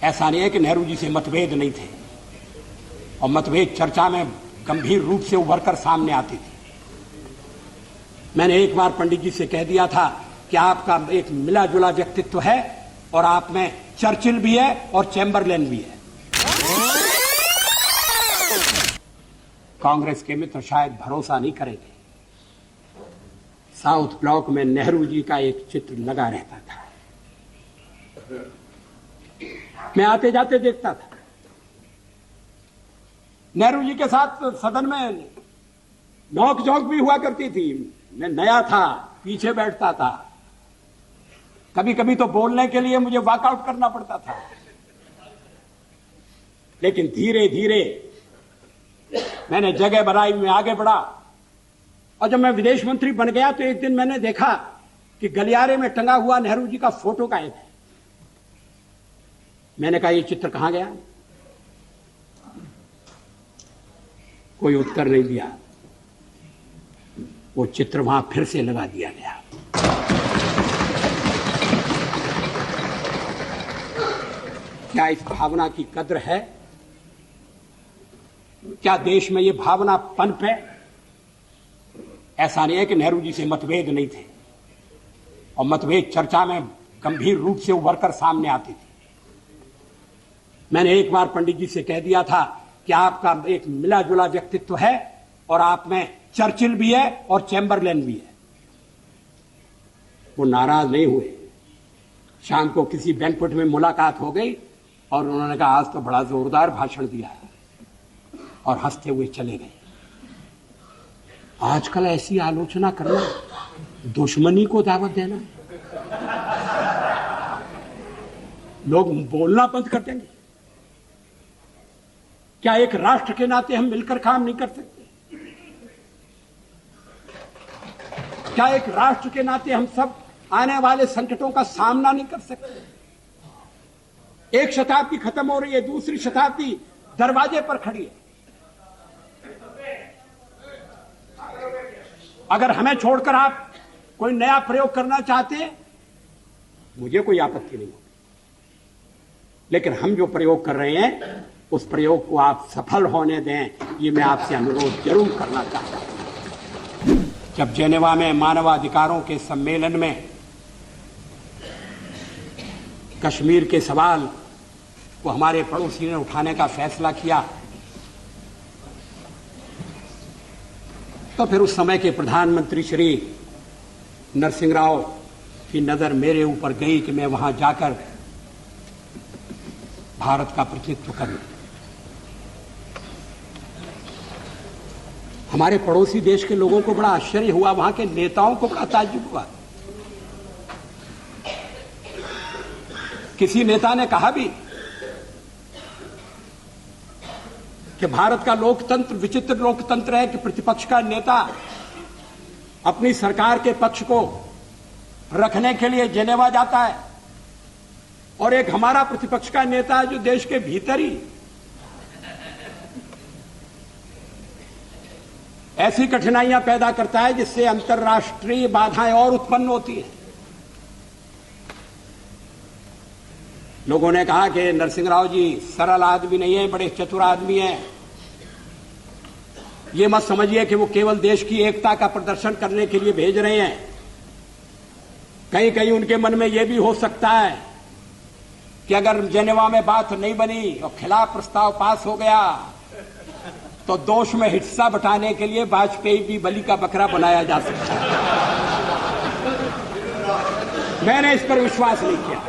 ऐसा नहीं है कि नेहरू जी से मतभेद नहीं थे, और मतभेद चर्चा में गंभीर रूप से उभर कर सामने आती थी। मैंने एक बार पंडित जी से कह दिया था कि आपका एक मिला जुला व्यक्तित्व है और आप में चर्चिल भी है और चैम्बरलेन भी है। कांग्रेस के मित्र शायद भरोसा नहीं करेंगे, साउथ ब्लॉक में नेहरू जी का एक चित्र लगा रहता था। मैं आते जाते देखता था। नेहरू जी के साथ सदन में नोक झोंक भी हुआ करती थी। मैं नया था, पीछे बैठता था। कभी कभी तो बोलने के लिए मुझे वॉकआउट करना पड़ता था। लेकिन धीरे धीरे मैंने जगह बनाई, मैं आगे बढ़ा, और जब मैं विदेश मंत्री बन गया तो एक दिन मैंने देखा कि गलियारे में टंगा हुआ नेहरू जी का फोटो गायब है। मैंने कहा, ये चित्र कहां गया? कोई उत्तर नहीं दिया। वो चित्र वहां फिर से लगा दिया गया। क्या इस भावना की कद्र है? क्या देश में ये भावना पनप है? ऐसा नहीं है कि नेहरू जी से मतभेद नहीं थे, और मतभेद चर्चा में गंभीर रूप से उभर कर सामने आती थी। मैंने एक बार पंडित जी से कह दिया था कि आपका एक मिला जुला व्यक्तित्व है और आप में चर्चिल भी है और चैम्बरलेन भी है। वो नाराज नहीं हुए। शाम को किसी बैंक्वेट में मुलाकात हो गई और उन्होंने कहा, आज तो बड़ा जोरदार भाषण दिया है, और हंसते हुए चले गए। आजकल ऐसी आलोचना करना दुश्मनी को दावत देना। लोग बोलना बंद कर देंगे। क्या एक राष्ट्र के नाते हम मिलकर काम नहीं कर सकते? क्या एक राष्ट्र के नाते हम सब आने वाले संकटों का सामना नहीं कर सकते? एक शताब्दी खत्म हो रही है, दूसरी शताब्दी दरवाजे पर खड़ी है। अगर हमें छोड़कर आप कोई नया प्रयोग करना चाहते हैं, मुझे कोई आपत्ति नहीं होगी, लेकिन हम जो प्रयोग कर रहे हैं उस प्रयोग को आप सफल होने दें, ये मैं आपसे अनुरोध जरूर करना चाहता हूं। जब जेनेवा में मानवाधिकारों के सम्मेलन में कश्मीर के सवाल को हमारे पड़ोसी ने उठाने का फैसला किया, तो फिर उस समय के प्रधानमंत्री श्री नरसिंह राव की नजर मेरे ऊपर गई कि मैं वहां जाकर भारत का प्रतिनिधित्व करूं। हमारे पड़ोसी देश के लोगों को बड़ा आश्चर्य हुआ, वहां के नेताओं को बड़ा ताज्जुब हुआ। किसी नेता ने कहा भी कि भारत का लोकतंत्र विचित्र लोकतंत्र है कि प्रतिपक्ष का नेता अपनी सरकार के पक्ष को रखने के लिए जेनेवा जाता है, और एक हमारा प्रतिपक्ष का नेता है जो देश के भीतर ही ऐसी कठिनाइयां पैदा करता है जिससे अंतर्राष्ट्रीय बाधाएं और उत्पन्न होती हैं। लोगों ने कहा कि नरसिंह राव जी सरल आदमी नहीं है, बड़े चतुर आदमी हैं। ये मत समझिए कि वो केवल देश की एकता का प्रदर्शन करने के लिए भेज रहे हैं। कहीं कहीं उनके मन में यह भी हो सकता है कि अगर जेनेवा में बात नहीं बनी और खिलाफ प्रस्ताव पास हो गया तो दोष में हिस्सा बटाने के लिए वाजपेयी भी बलि का बकरा बनाया जा सकता है। मैंने इस पर विश्वास नहीं किया।